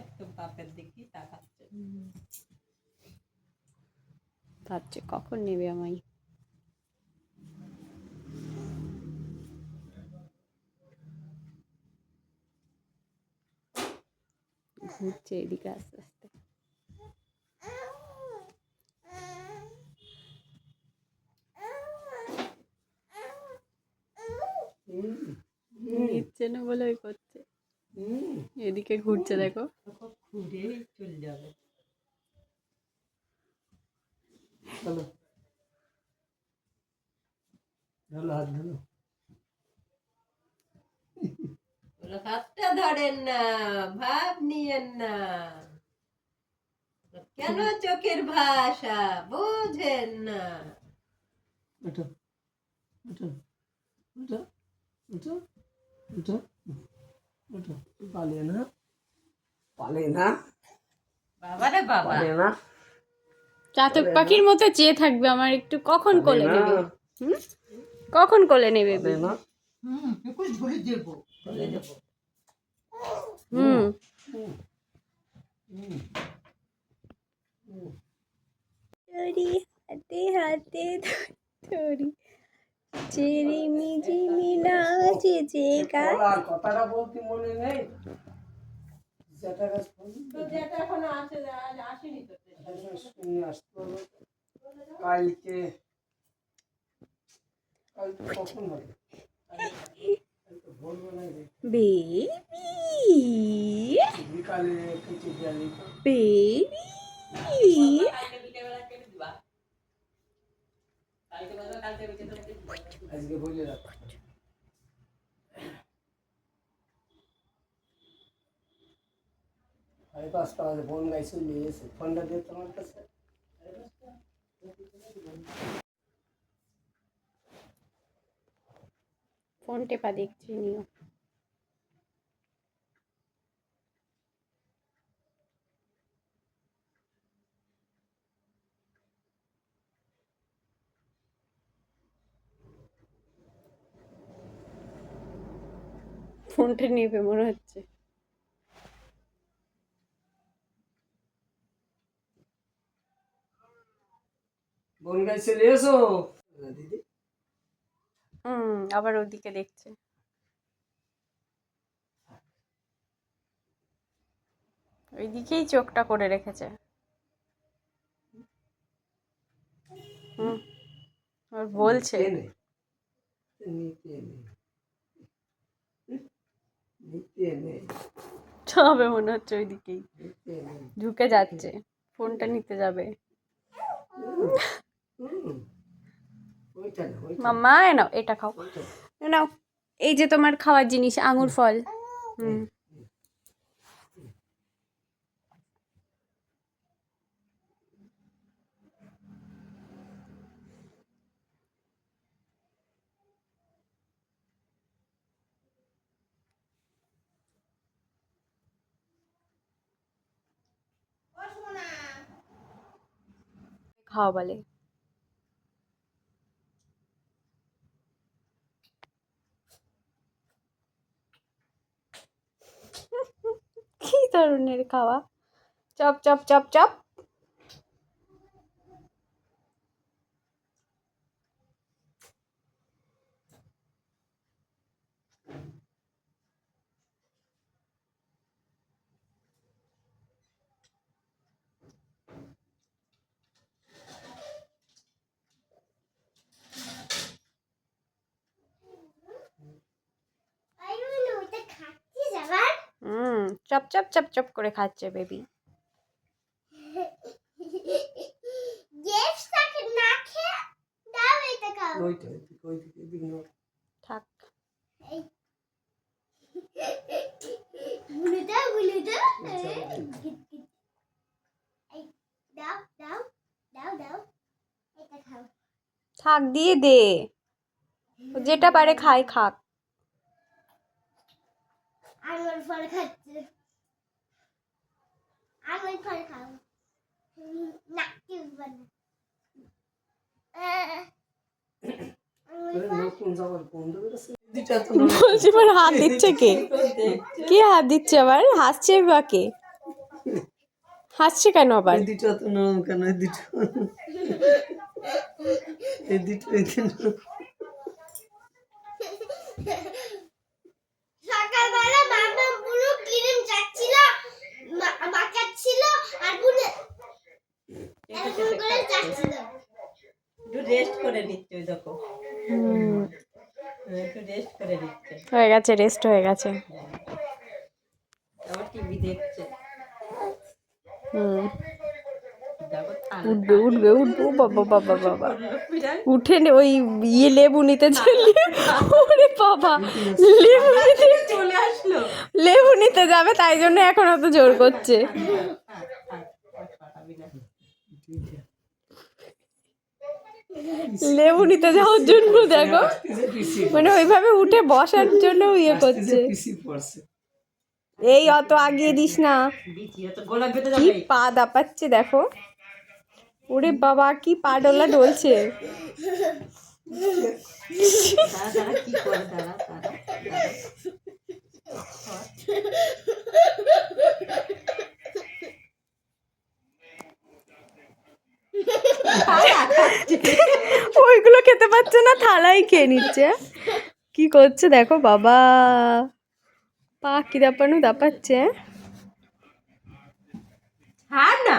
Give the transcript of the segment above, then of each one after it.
একদম বাপের দিকেই তাকাচ্ছে। ভাবছে কখন নেবে আমায়। ঘুরছে এদিকে আস্তে আস্তে। নিচ্ছে না বলে ওই করছে, এদিকে ঘুরছে দেখো। ঘুরে চলে যাবে। হাতটা ধরেন না, ভাব নিয়েন না, কেন চোখের ভাষা বোঝেন না। বাবারে বাবা, চাতক পাখির মতো চেয়ে থাকবে আমার, একটু কখন কোলে নেবে, কখন কোলে নেবে। একটু ঝুলি দেবো, চলে যাবো। হাতে হাতে ধরি ঝিমিঝিমি নাচে কথাটা বলতে মনে নেই। যেটা এখন আছে আসেনি তো, কালকে কখন হবে? বেবি বিকালে কিছু জানি বেবি আজকে বলে রাখ। সাড়ে 5টা বাজে বোন গাই চলে এসে ফোনটা দিয়ে তোমার কাছে। ফোন টেপা দেখছি নিও। ফোনটা নেবে মনে হচ্ছে। বোন গাই চলে এসো দিদি। আবার ওদিকে দেখছে। ওইদিকেই চোখটা করে রেখেছে। আর বলছে যাবে মনে হচ্ছে ওইদিকেই ঝুঁকে যাচ্ছে, ফোনটা নিতে যাবে। মাম্মা নাও এটা খাও, নাও এই যে তোমার খাওয়ার জিনিস আঙুর ফল। খাওয়া বলে। কি ধরনের খাওয়া? Chop chop chop chop. Chop chop chop chop করে খাচ্ছে বেবি। থাক থাক দিয়ে দে, যেটা পারে খাই খাক। আঙুর ফল খাচ্ছে, আঙুর ফল খাও না কেউ বলে। বলছি হাত দিচ্ছে কে? কে হাত দিচ্ছে আবার? হাসছে বা কে? হাসছে কেন আবার? এই দুটো অত নরম কেন? এই দুটো এই দুটো সকালবেলা মামা পুরো ক্রিম চাচ্ছিল, মাখাচ্ছিল আর পুরো এরকম করে চাচ্ছিল। একটু রেস্ট করে নিচ্ছে ওই দেখো, হুম, একটু রেস্ট করে নিচ্ছে। হয়ে গেছে, রেস্ট হয়ে গেছে। আবার টিভি দেখছে। হুম, দেখো উঠবে উঠবে উঠবে, ও বাবা বাবা বাবা, বিড়াল উঠে ওই লেবু নিতে চলে। ওরে বাবা, লেবু নিতে চলে আসলো। লেবু নিতে যাবে, তাই জন্য এখন অত জোর করছে। লেবু নিতে যাওয়ার জন্য দেখো, মানে ওইভাবে উঠে বসার জন্য ইয়ে করছে। পিসি পড়ছে। এই অত আগিয়ে দিস না, গোলা বেঁধে কি যাবে। পা দাপাচ্ছে দেখো। ওরে বাবা, কি পা ডোলা ডলছে। দাঁড়া কি করে, দাঁড়া দাঁড়া। ওইগুলো খেতে পাচ্ছে না, থালাই খেয়ে নিচ্ছে। কি করছে দেখো বাবা, পা কি দাপানো দাপাচ্ছে। হাত না,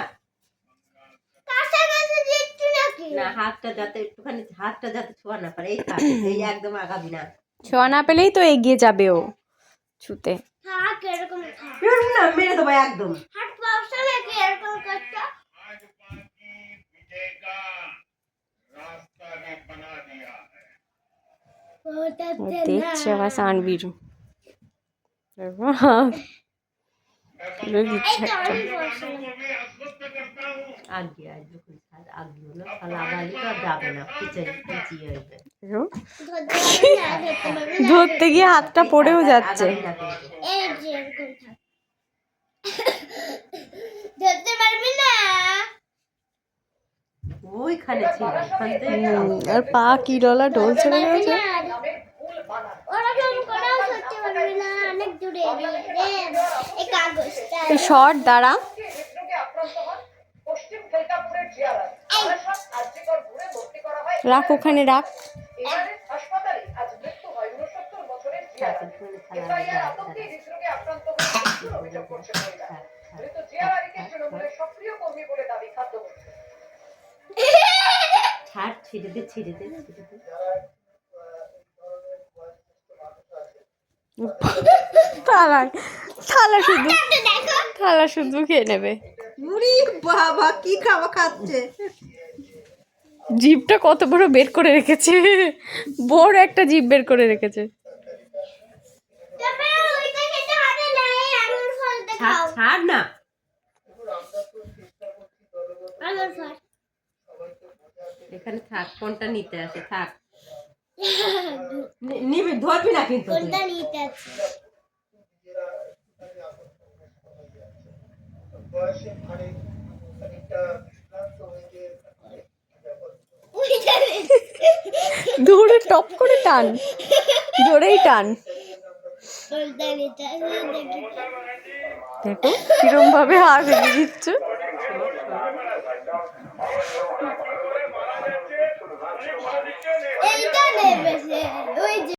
কাছাকাছি দিচ্ছি নাকি? না হাতটা যাতে একটুখানি, হাতটা যাতে ছোঁয়া না পারে। এই থাক, এই একদম আগাবি না। ছোঁয়া না পেলেই তো এগিয়ে যাবে ও ছুতে। থাক এরকম থাক। এরকম না, মেরে দেবো একদম। হাত পাওয়া নাকি এরকম করছো? ও দেখছে আবার সানবির দিচ্ছে একটা। আগে আসবে, আগে হলো তাহলে আবার তো আর যাবে না, পিছিয়ে হইবে। ধরতে গিয়ে হাতটা পড়েও যাচ্ছে। আগাবি না কিন্তু। এই যে এরকম থাক। ধরতে পারবি না। ওইখানে ছিল, ওখান থেকে আর পা কি ডলা ডলছে পারবি দেখেছো? না। ওরকম করেও ধরতে পারবি না, অনেক দূরে রে। এই কাগজটা। এই শর্ট দ্বারা রাখ, ওখানে রাখ। ছাড়, ছেড়ে দে ছেড়ে দে ছেড়ে দে। থালা থালা শুধু, থালা শুধু খেয়ে নেবে। উরি বাবা, কি খাওয়া খাচ্ছে। জিভটা কত বড় বের করে রেখেছে, বড় একটা জিভ বের করে রেখেছে। তবে ওইটা খেতে হবে না, এই আঙুর ফলটা খাও। ছাড় না। আঙুর ফল। এখানে থাক, কোনটা নিতে আসে থাক। নিবি, ধরবি না কিন্তু তুই। কোনটা নিতে আছে? ধরে টপ করে টান, জোরেই টান। কোনটা নিতে আছে দেখি। দেখো কিরম ভাবে হাত এগিয়ে দিচ্ছে। এইটা নেবে সে, ওই যে